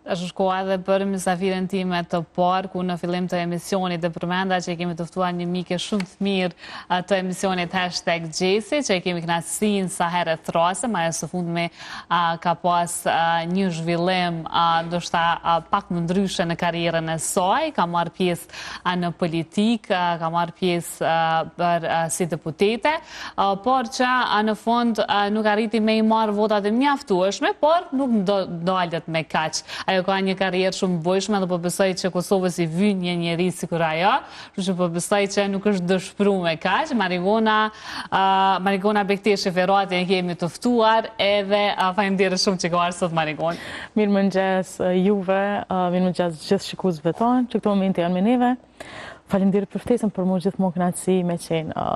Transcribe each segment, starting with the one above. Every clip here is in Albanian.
është shkoa edhe për mysafirën time të parë, ku në fillim të emisionit dhe përmenda që kemi të ftuar një mike shumë të mirë të emisionit #Gjesi, që kemi knatësinë sa herët rase, ma e së fundmi ka pas një zhvillim ndoshta pak më ndryshe në karrierën e saj, ka marrë pjesë në politikë, ka marrë pjesë si deputete, por që në fund nuk arriti me i marrë votat e mjaftueshme, por nuk dalët me kaq. Ajo ka një karrierë shumë bujshme dhe po besoj që Kosovës i vyn një njeri si kur ajo, që po besoj që nuk është dëshpëruar me kaq. Marigona Bekteshi Ferrati e kemi të ftuar, edhe faleminderit shumë që ka ardhur sot Marigon. Mirëmëngjes juve, mirëmëngjes gjithë shikuesve tonë që këto momente janë me neve. Faleminderit për ftesën, për mua gjithmonë kënaqësi me qenë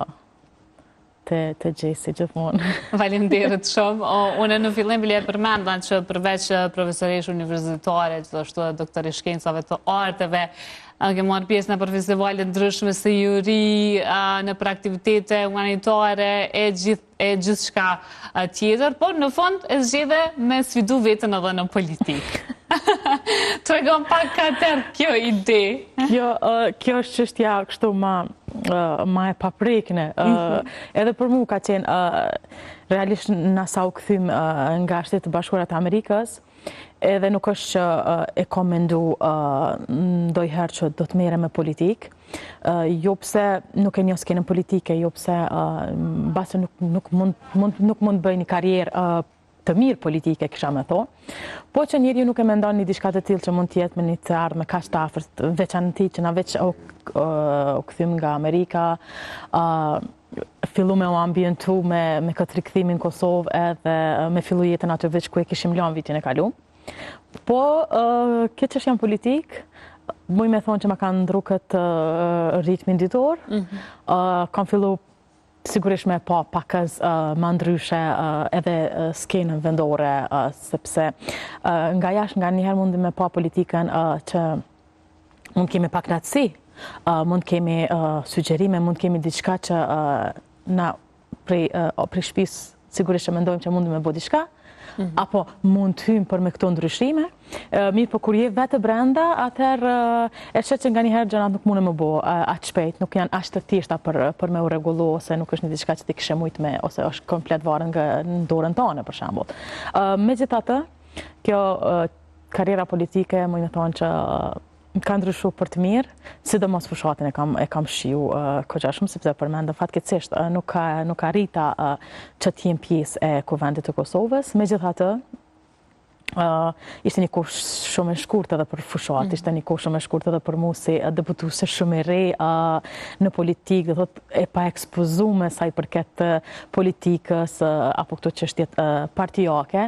të Gjesi gjithmonë. Faleminderit shumë. Unë në fillim bile përmenda që përveç profesoresh universitare, gjithashtu doktori shkencave të arteve, ke marrë pjesë në festivalet ndryshme si juri, në aktivitete humanitare e gjithë shka tjetër, por në fund e zgjidhe me sfidu vetën edhe në politikë. Të regon pak ka tërë kjo ide. Kjo është çështja kështu ma e paprekne. Edhe për mu ka qenë realisht nësa u këthym nga Shtetet e Bashkuara të Amerikës, edhe nuk është që e kom mendu ndonjëherë që do të merrem me politikë. Jo pse nuk e njoh skenën politike, jo pse mbase nuk mund bëj një karrierë të mirë politike, kisha me thonë, po që njeriu nuk e mendon një diçka të tillë që mund të jetë me një të ardhmë kaq të afërt, veçanti që na veç u kthym nga Amerika, fillu me u ambientu me këtë rikthimin në Kosovë, edhe me fillu jetën aty veç ku e kishim lënë vitin e kaluar. Po kjo çështje politik, muj me thonë që ma kanë ndru këtë ritmin ditor, kam fillu sigurisht me pa pakës më ndryshe edhe skenën vendore, sepse nga jashtë nga njëherë mundi me pa politikën që mund kemi pak knatësi, mund kemi sugjerime, mund kemi diçka që na prej shtëpisë sigurisht që mendojmë që mundi me bo diçka, apo mund të hymë për me këto ndryshime. Mirë, po kur je vetë brenda, atëherë e shet që nga njëherë gjërat nuk mune më bo atë shpejt, nuk janë ashtë të thjeshta për me u rregullu, ose nuk është një diçka që ti kishe mujt me, ose është komplet varën nga në dorën tone, për shembull. Megjithatë, kjo karriera politike, më me thonë që ka ndryshu për të mirë, sidomos fushatin e kam shiu kogja shumë, sepse përmendëm fatkeqësisht nuk ka rita që të jem pjesë e Kuvendit të Kosovës. Megjithatë, ishte një kohë shumë e shkurtë edhe për fushat, ishte një kohë shumë e shkurtë edhe për mu si deputuese shumë e re në politikë, dhe thot e pa ekspozume sa i përket politikës apo këto çështjet partijake.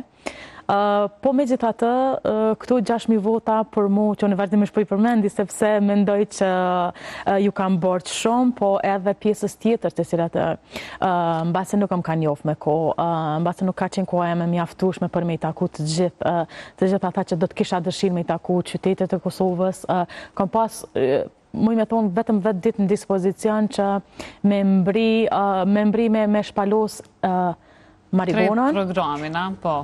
Po megjithatë, këto 6.000 vota për mu që unë vazhdimisht po i përmendi, sepse mendoj që ju kam borç shumë, po edhe pjesës tjetër të cilat mbase nuk kam ka njoft me kohë, mbase nuk ka qenë koha e me mjaftueshme për me i taku të gjithë ata që do të kisha dëshirë me i taku qytetet e Kosovës. Kam pas muj me thonë vetëm 10 ditë në dispozicion që me mbri me shpalos marigonën. Programin, po.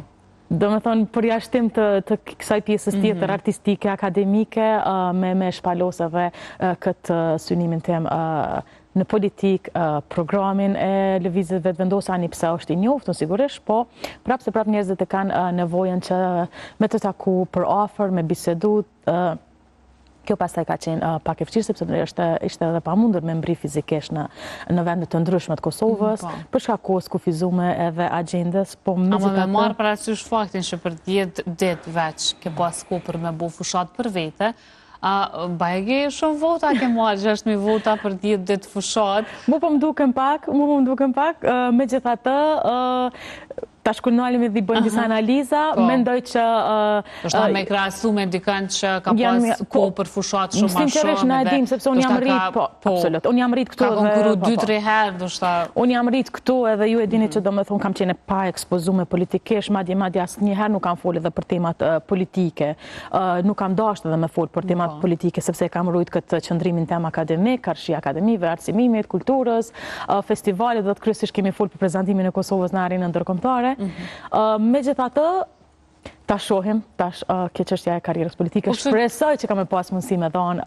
Do me thonë, për jashtim të kësaj pjesës tjetër artistike, akademike, me shpalos edhe këtë synimin tem në politik, programin e lëvizjeve vetëvendosur, ani pse është i njoftun sigurisht, po prapë njerëzit e kanë nevojën që me të taku për afër, me bisedu. Kjo pastaj ka qenë pak e vështirë, sepse ishte edhe pamundur me mbri fizikisht në vende të ndryshme të Kosovës, për shkak kohës kufizuar edhe agjendës, po megjithatë. Ama me marr parasysh faktin që për 10 ditë veç ke pas kohë për me bu fushat për vete, bajegi shumë vota ke marrë, 6.000 vota për 10 ditë fushat. Mu po më duken pak, megjithatë tash kur nalemi dhe i bëjmë disa analiza, mendoj që është me krahasu me dikën që ka pas kohë për fushat shumë më shumë. Sinqerisht na e dim, sepse unë jam rrit, absolut. Unë jam rrit këtu edhe ka konkuru 2-3 herë, ndoshta. Unë jam rrit këtu edhe ju e dini që domethënë kam qenë pa ekspozuar politikisht, madje asnjëherë nuk kam folë edhe për temat politike. Nuk kam dashur edhe me fol për temat politike, sepse kam rrit këtë qëndrimin tem akademik, karshi akademive, arsimimit, kulturës, festivalet, dhe kryesisht kemi fol për prezantimin e Kosovës në arenën ndërkombëtare. Megjithatë, Ta shohim, tash kjo çështja e karrierës politike. Shpresoj që kam pas mundësi me dhon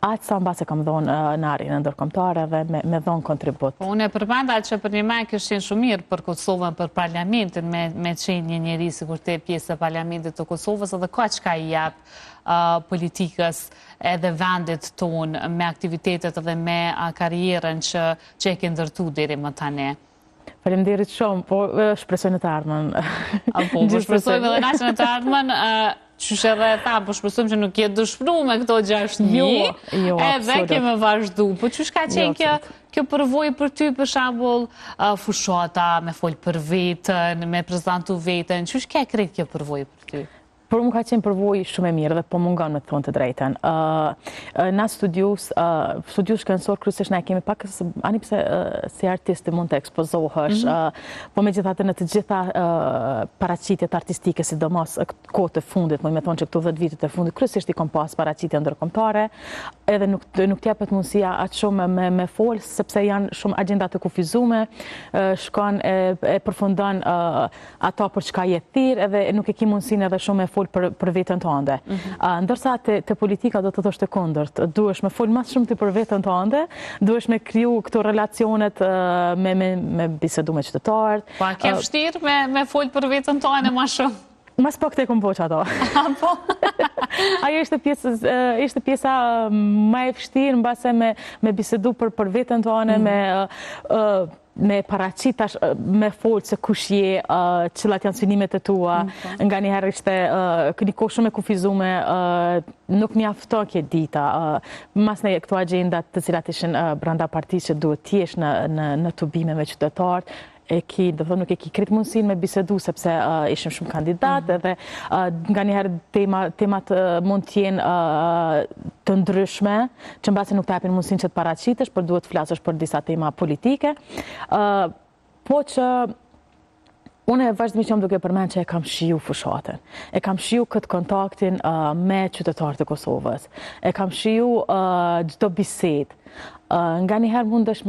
atë sa mbase kam dhonë në arenën ndërkombëtare dhe me dhonë kontribut. Unë e përmenda që për një me kështë qenë shumë mirë për Kosovën, për parlamentin, me qenë një njeri si kur te pjesë e parlamentit të Kosovës, edhe ka qka i japë politikës edhe vendit tonë me aktivitetet edhe me karrierën që e ke ndërtu deri më tani. Faleminderit shumë, po shpresoj në të ardhmen. Po shpresojmë edhe na që në të ardhmen, qysh edhe tha, po shpresojmë që nuk jetë dëshpëru me këto 6 një, edhe keme vazhdu. Po qysh ka qenë kjo përvojë për ty, për shembull, fushata, me folë për vetën, me prezantu vetën, qysh ka krejt kjo përvojë për ty? Por më ka qenë përvojë shumë e mirë dhe po mungon me të thonë të drejten. Na studius shkencor kryesisht na kemi pak ani pse si artist mund të ekspozohesh, po megjithatë në të gjitha paraqitjet artistike, sidomos kohët e fundit, më thonë që këto 10 vitet e fundit kryesisht i kam pas paraqitje ndërkombëtare, edhe nuk t'japet mundësia aq shumë me fol, sepse janë shumë agjenda të kufizuar, shkon e përfundon ato për çka je thirr, edhe nuk e ke mundësinë edhe shumë me për vetën tënde. Ndërsa te politika do të thosh të kundërt, duhesh me fol më shumë ti për vetën tënde, duhesh me kriju këto relacionet me bisedu me qytetarët. Po a ke vështirë me fol për vetën tënde më shumë? Mas pak te kom poq ato. Ajo ishte pjesa më e vështirë mbase me bisedu për vetën tënde, me paraqitash, me folë se kush je, cilat janë synimet e tua, nga njëherë ishte një kohë shumë e kufizume, nuk mjafton kjo dita. Mas në këto agjendat të cilat ishin brenda partisë që duhet t'jesh në tubime me qytetarët, nuk e ki kritë mundësin me bisedu, sepse ishim shumë kandidat, edhe nga njëherë temat mund t'jenë të ndryshme, që mbasi nuk t'apin mundësin që të paraqitesh, për duhet flasësh për disa tema politike. Po që unë vazhdimisht jam duke përmend që e kam shiju fushatën, e kam shiju këtë kontaktin me qytetarët e Kosovës, e kam shiju çdo bisedë. Nga njëherë mundesh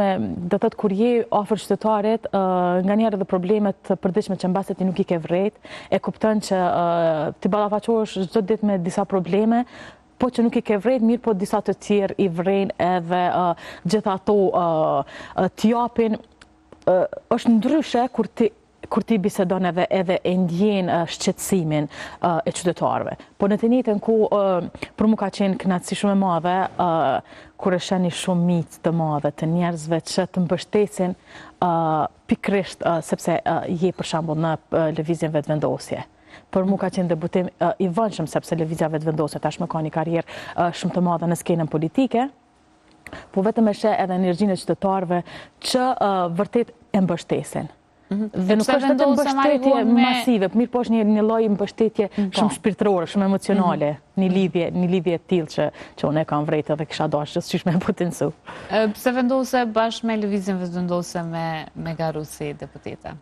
do thot kur je afër qytetarit, nga njëherë edhe problemet të përditshme që mbase ti nuk i ke vrejt, e kupton që ti ballafaqohesh çdo ditë me disa probleme, po që nuk i ke vrejt, mirë po disa të tjerë i vrejnë edhe gjitha ato t'japin, është ndryshe kur ti bisedon edhe e ndjen shqetësimin e qytetarëve. Po në të njëjtën kohë, për mua ka qenë kënaqësi shumë e madhe kur e shani shumë miq të madhe të njerëzve që të mbështesin pikërisht sepse je për shembull në lëvizjen vetëvendosje. Për mua ka qenë debutim i vëndshëm sepse lëvizja vetëvendosje tashmë ka një karrierë shumë të madhe në skenën politike, po vetëm e sheh edhe energjinë e qytetarëve që vërtet e mbështesin. Dhe nuk është vetëm mbështetje masive, mirë po është një lloj mbështetje shumë shpirtërore, shumë emocionale, një lidhje e tillë që unë e kam vrejtë dhe kisha dashur gjithçysh me potencu. Pse vendose bashkë me lëvizjen vetëvendosje me garu si deputete?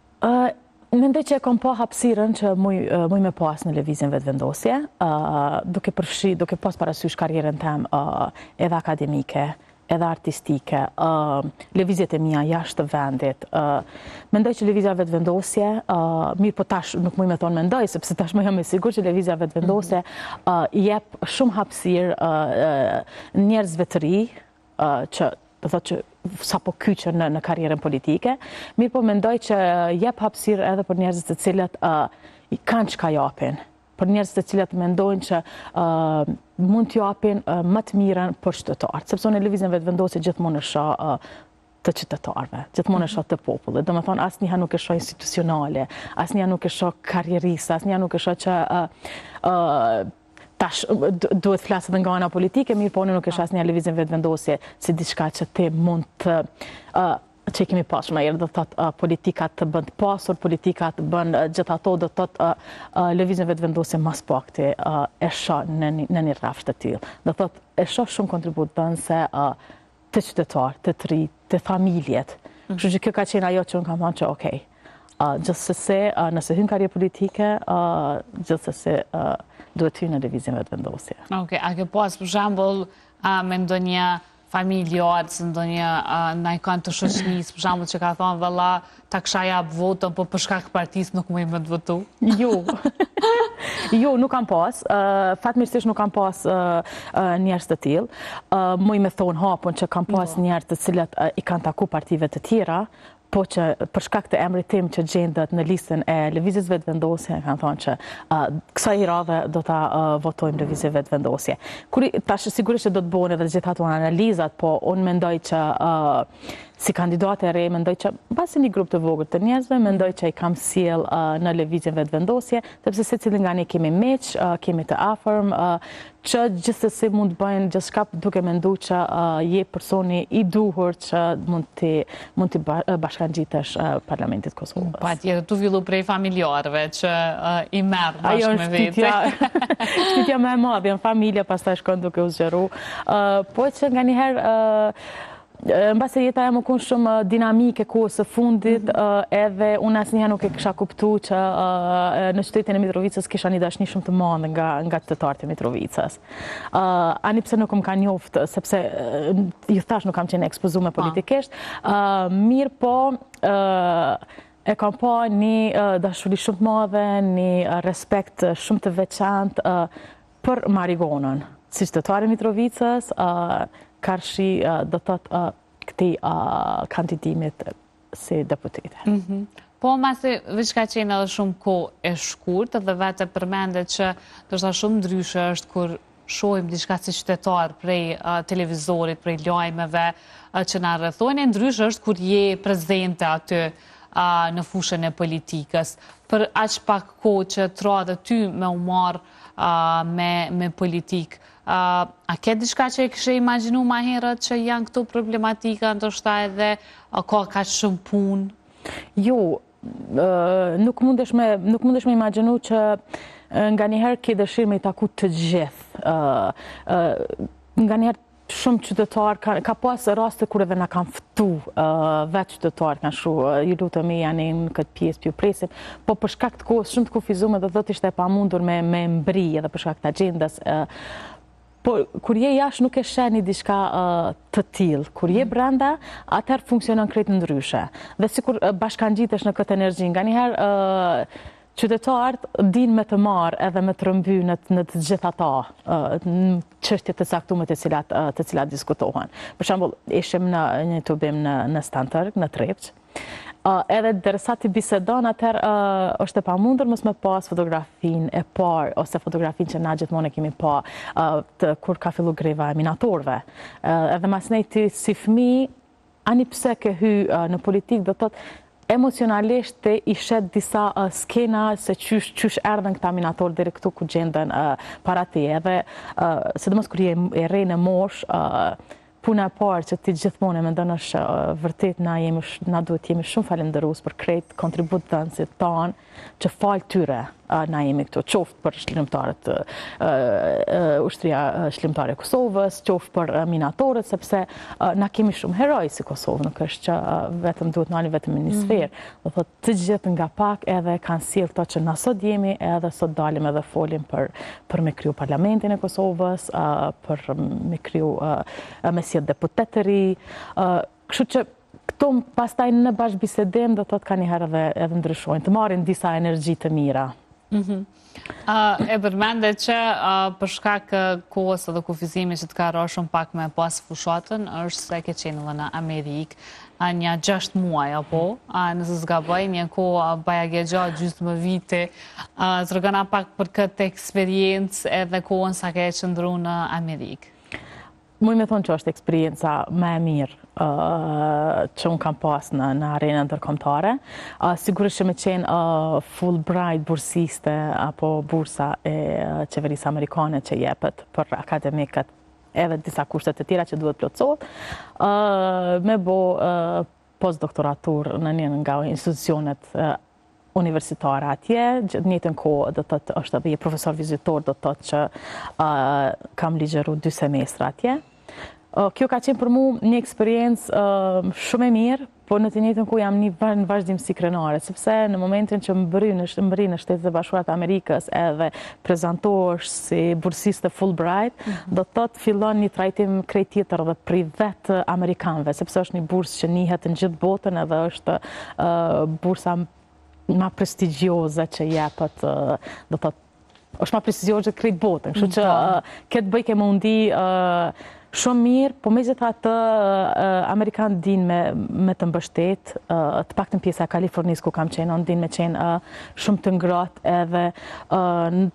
Mendoj që e kam pa hapësirën që muj me pas në lëvizjen vetëvendosje, duke pas parasysh karrierën tem edhe akademike, edhe artistike, lëvizjet e mia jashtë vendit. Mendoj që lëvizja vetëvendosje, mirë po tash nuk muj me thonë mendoj, sepse tash më jam e sigurt që lëvizja vetëvendosje jep shumë hapësirë njerëzve të ri, që do thotë që sapo kyçën në karrierën politike, mirë po mendoj që jep hapësirë edhe për njerëzit të cilët kanë çka japin, për njerëz të cilët mendojnë që mund t'ju japin më të mirën për qytetarët, sepse unë lëvizjen vetëvendosje gjithmonë e shoh të qytetarëve, gjithmonë e shoh të popullit. Domethënë asnjëherë nuk e shoh institucionale, asnjëherë nuk e shoh karrieriste, asnjëherë nuk e shoh që tash duhet flasë dhe nga ana politike, mirë po unë nuk e shoh asnjëherë lëvizjen vetëvendosje si diçka që ti mund të që kemi pas shumë herë, do thotë politikat të bën të pasur, politikat bën gjithë ato, do thotë lëvizjen vetëvendosje mas pakti e shoh në një rrafsh të tillë. Do thotë e shoh shumë kontribut dhënëse të qytetarë, të të ri, të familjet. Kështu që kjo ka qenë ajo që unë kam thënë që okej. Gjithsesi, nëse hyn karrierë politike, gjithsesi duhet hyn në lëvizjen vetëvendosje. Okej, a ke pas për shembull me ndonjë familjarë, se ndonjë na i kanë të shoqënisë, për shembull që ka thonë valla ta kisha jap votën, po për shkak të partisë nuk më të votu. Jo. Jo, nuk kam pas. Fatmirësisht nuk kam pas njerëz të tillë. Muj me thonë hapun që kam pas njerëz të cilët i kanë taku partive të tjera, po që për shkak të emrit tim që gjendet në listën e lëvizjes vetëvendosje, kanë thonë që kësaj radhe do ta votojmë lëvizje vetëvendosje. Tash sigurisht që do të bëhen edhe gjithë ato analizat, po unë mendoj që si kandidate e re, mendoj që mbasi një grup të vogël të njerëzve, mendoj që i kam sjell në lëvizjen vetëvendosje, sepse secili nga ne kemi meq, kemi të afërm, që gjithsesi mund të bëjnë gjithçka duke menduar që je personi i duhur që mund të bashkangjitesh Parlamentit Kosovës. Patjetër, tu fillu prej familjarëve që i merr bashkë me vete. Shtytja më e madhe në familje, pastaj shkon duke u zgjeru. Po që nganjëherë mbase jeta e më kun shumë dinamike kohës së fundit, edhe unë asnjëherë nuk e kisha kuptuar që në qytetin e Mitrovicës kisha një dashni shumë të madhe nga qytetarët e Mitrovicës. Ani pse nuk më kanë njoft, sepse ju thash nuk kam qenë ekspozuar politikisht, mirë po e kam pa një dashuri shumë të madhe, një respekt shumë të veçantë për marigonën. Si qytetari i Mitrovicës, karshi do të thotë këtij kandidimit si deputete. Po masi veç ka qenë edhe shumë kohë e shkurtë dhe vetë përmendet që ndoshta shumë ndryshe është kur shohim diçka si qytetar prej televizorit, prej lajmeve që na rrethojnë, ndryshe është kur je prezente aty në fushën e politikës. Për aq pak kohë që tra dhe ty me u marr me politikë, a ke diçka që e kishe imagjinu ma herët që janë këto problematika, ndoshta edhe ka kaq shumë punë? Jo, nuk mundesh me imagjinu që nganjëherë ke dëshirë me i taku të gjithë. Nganjëherë shumë qytetarë, ka pas raste kur edhe na kanë ftu vetë qytetarë, kanë shu, ju lutemi janë në këtë pjesë pju presim, po për shkak të kohës shumë të kufizuar do thotë ishte e pamundur me mbri edhe për shkak të agjendës. Po, kur je jashtë nuk e sheh një diçka të tillë. Kur je brenda, atëherë funksionon krejt ndryshe. Dhe sikur bashkangjitesh në këtë energji, nganjëherë qytetarët dinë me të marrë edhe me të rëmby në të gjitha ata çështje të caktuara të cilat diskutohen. Për shembull, ishim në një tubim në Stanterg, në Trepç. Edhe derisa ti bisedon, atëherë është e pamundur mos me pas fotografinë e parë ose fotografinë që na gjithmonë e kemi pa kur ka filluar greva e minatorëve. Edhe masnej ti si fëmijë, ani pse ke hy në politikë, do thotë emocionalisht te i shet disa skena se qysh erdhen këta minatorë deri këtu ku gjenden para teje. Edhe sidomos kur je e re në moshë, puna e parë që ti gjithmonë e mendon është vërtet na duhet jemi shumë falendërues për krejt kontributënësit tanë që fal tyre na jemi këtu, qoftë për shlimtarët ushtria shlimtare e Kosovës, qoftë për minatorët, sepse na kemi shumë heroj si Kosovë, nuk është që vetëm duhet nani vetëm në një sferë. Do thotë të gjithë nga pak edhe kanë sjellë këto që na sot jemi, edhe sot dalim edhe folim për me kriju Parlamentin e Kosovës, për me kriju me sjell deputet të ri, kështu që këto pastaj në bashkëbisedim do thotë kanë një herë edhe ndryshojnë, të marrin disa energji të mira. E përmendet që për shkak kohës edhe kufizimit që të ka rrë shumë pak me pas fushatën, është se ke qenë edhe në Amerikë një 6 muaj, apo? Nëse s'gaboj, një kohë bajage gjatë gjysmë vite. Tregona pak për këtë eksperiencë edhe kohën sa ke qëndru në Amerikë. Muj me thonë që është eksperienca më e mirë që unë kam pas në arenën ndërkombëtare. Sigurisht që me qenë Fulbright bursiste apo bursa e qeverisë amerikane që jepet për akademikët edhe disa kushtet të tjera që duhet plotësohet, me bo postdoktoratur në një nga institucionet universitare atje, në njëjtën kohë do të thotë është edhe profesor vizitor, do të thotë që kam ligjeru 2 semestra atje. Kjo ka qenë për mu një eksperiencë shumë e mirë, po në të njëjtën kohë jam në vazhdimsi krenare, sepse në momentin që më bri në Shtetet e Bashkuara të Amerikës edhe prezantohesh si bursiste Fulbright, do të thotë fillon një trajtim krejt tjetër dhe privet amerikanëve, sepse është një bursë që njihet në gjithë botën edhe është bursa ma prestigjioze që jepet, do të thotë, është ma prestigjioze krejt botën, kështu që këtë bëj ke mundi shumë mirë, po megjithatë Amerikanë din me të mbështet, të paktën pjesa e Kalifornisë ku kam qenë, din me qenë shumë të ngratë edhe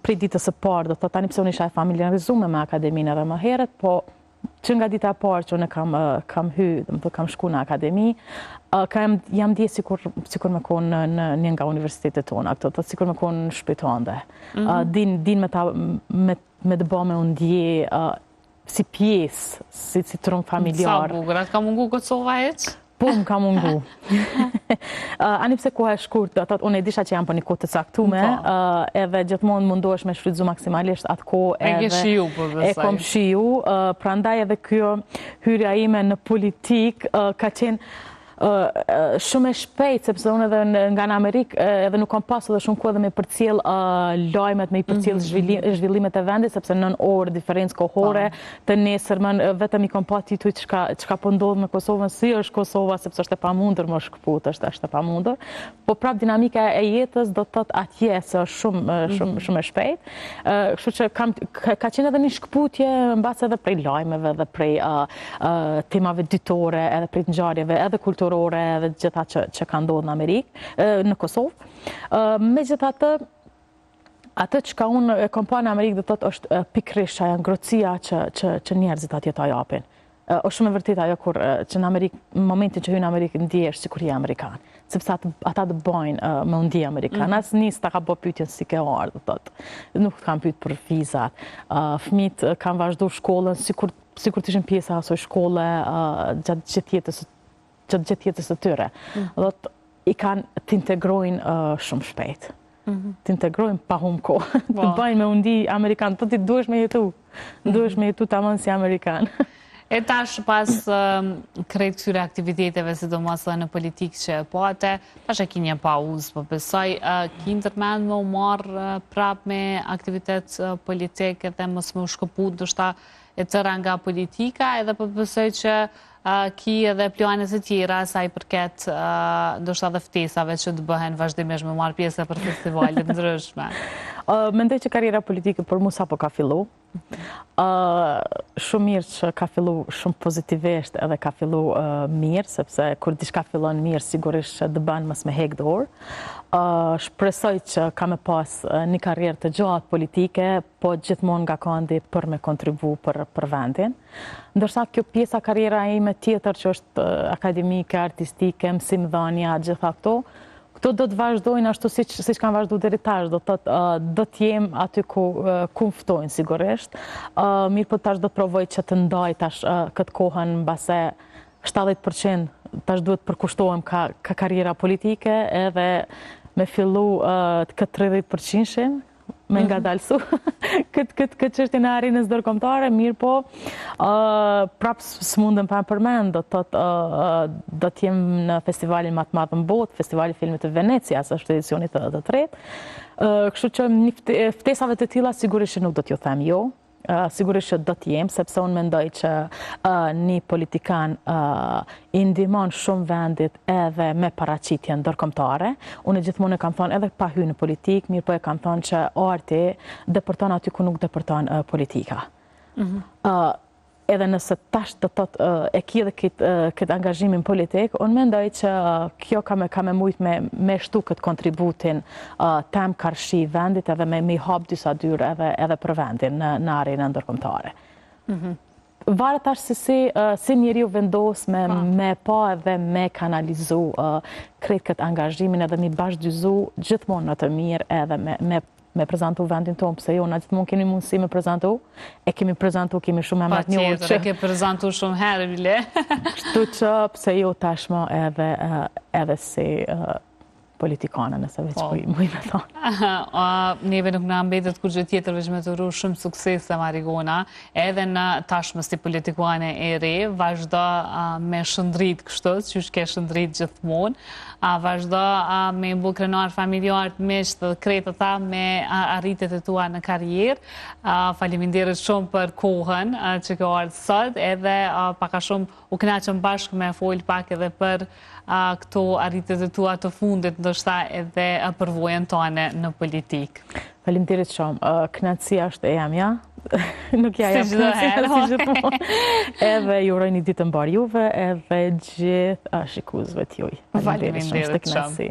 prej ditës së parë, do të tani pse unë isha e familjarizuar me akademinë edhe më herët, po që nga dita e parë që unë kam kam shku në akademi, jam dje sikur me konë në një nga universitetet tona, sikur me konë në shpëtande. Din me të ba me unë dje si pjesë, si trumë familjar. Sa bukur, atë ka mungu Kosova eq? Po, më ka mungu. Ani pse koha e shkurt, unë e disha që jam për një kohë të caktume, edhe gjithmonë mundohesh me shfrytzu maksimalisht atë kohë edhe... E ke shiju, për besoj. E kom shiju, prandaj edhe kjo hyrja ime në politik ka qenë shumë e shpejt, sepse unë edhe nga në Amerikë edhe nuk kam pasur edhe shumë kohë edhe me përcjell lajmet, me i përcjell zhvillimet e vendit, sepse nën orë diferencë kohore, të nesërmen vetëm i kam pa tituj çka po ndodh me Kosovën, si është Kosova, sepse është e pamundur më shkput, është e pamundur. Po prap dinamika e jetës do të thotë atje se është shumë e shpejt. Kështu që ka qenë edhe një shkputje mbas edhe prej lajmeve dhe prej temave ditore, edhe prej ngjarjeve, edhe kulturore edhe gjitha që ka ndodhur në Amerikë, në Kosovë. Megjithatë, atë që unë e kam pa në Amerikë do të thotë është pikërisht ajo ngrohtësia që njerëzit atje ta japin. Është shumë e vërtetë ajo që në Amerikë, në momentin që hyn në Amerikë ndihesh sikur je amerikan, sepse ata të bajnë me undi amerikan. Asnjë ta ka bë pyetjen si ke ardhur, do thotë. Nuk kanë pyet për vizat. Fëmijët kanë vazhduar shkollën sikur të ishin pjesë e asoj shkolle gjatë gjithë jetës së tyre. Do të i kanë të integrojnë shumë shpejt. Të integrojnë pa humbë kohë. Të bajnë me undi amerikan. Po ti duhesh me jetu tamam si amerikan. E tash pas krejt këtyre aktiviteteve, sidomos në politikë që e pate, tash e ki një pauzë, po besoj, ki ndërmend me u marrë prap me aktivitet politike dhe mos me u shkëpu ndoshta e tëra nga politika, edhe po besoj që ki edhe planet e tjera sa i përket ndoshta dhe ftesave që të bëhen vazhdimisht me marrë pjesë për festivalet ndryshme. Mendoj që karriera politike për mu sapo ka fillu. Shumë mirë që ka fillu shumë pozitivisht edhe ka fillu mirë, sepse kur diçka fillon mirë, sigurisht që të bën mos me hek dorë. Shpresoj që ka me pas një karrierë të gjatë politike, po gjithmonë nga kandi për me kontribu për vendin. Ndërsa kjo pjesa karriera ime tjetër që është akademike, artistike, mësimdhënia, gjitha këto do të vazhdojnë ashtu siç kanë vazhduar deri tash, do të jem aty ku mftojnë sigurisht. Mirë po tash do të provoj që të ndaj tash këtë kohën mbase 70% tash duhet përkushtohem ka karriera politike edhe me fillu këtë 30%-shin, me nga dalsu këtë çështje në arenës ndërkombëtare, mirë po prapë s'mundem pa përmend, do të jem në festivalin më të madh në botë, Festivali i Filmit të Venecias, është edicioni të tretë. Kështu që ftesave të tilla sigurisht nuk do t'ju them jo. Sigurisht që do t'jem, sepse unë mendoj që një politikan i ndihmon shumë vendit edhe me paraqitje ndërkombëtare. Unë gjithmonë e kam thënë edhe pa hyrë në politikë, mirë po e kam thënë që arti depërton aty ku nuk depërton politika. Edhe nëse tash do thotë e ki edhe këtë angazhimin politik, unë mendoj që kjo ka me mujt me shtu këtë kontributin tem karshi vendit edhe me hap disa dyrë edhe për vendin në arenën ndërkombëtare. Varet tash si njeriu vendos me pa edhe me kanalizu krejt këtë angazhimin edhe me bashkëdyzu gjithmonë në të mirë edhe me prezentu vendin tonë, pëse jo, na gjithmonë kemi mundësi me prezentu, kemi shumë e matë një orë që... Pa ke prezentu shumë herë, bile. Kështu që pëse jo tashmë edhe si politikane, nëse veç mujë me thonë. Neve nuk në ambetet kur gjë tjetër veç me të ru shumë sukses e Marigona, edhe në tashmë si politikane e re, vazhdo me shëndrit kështu, që ke shëndrit gjithmonë, vazhdo me mbu krenar familjarët misht dhe kretë ta me arritet e tua në karierë. Faleminderit shumë për kohën që ke ardhë sot, edhe paka shumë u kënaqëm bashkë me folë pak edhe për këto arritet e tua të fundit, ndoshta edhe përvojën tone në politikë. Faleminderit shumë. Kënaqësia është e jamja. Nuk ja jap kënaqësinë si gjithmonë. Edhe ju uroj një ditë të mbar juve edhe gjithë shikuesve të juaj. Faleminderit shumë.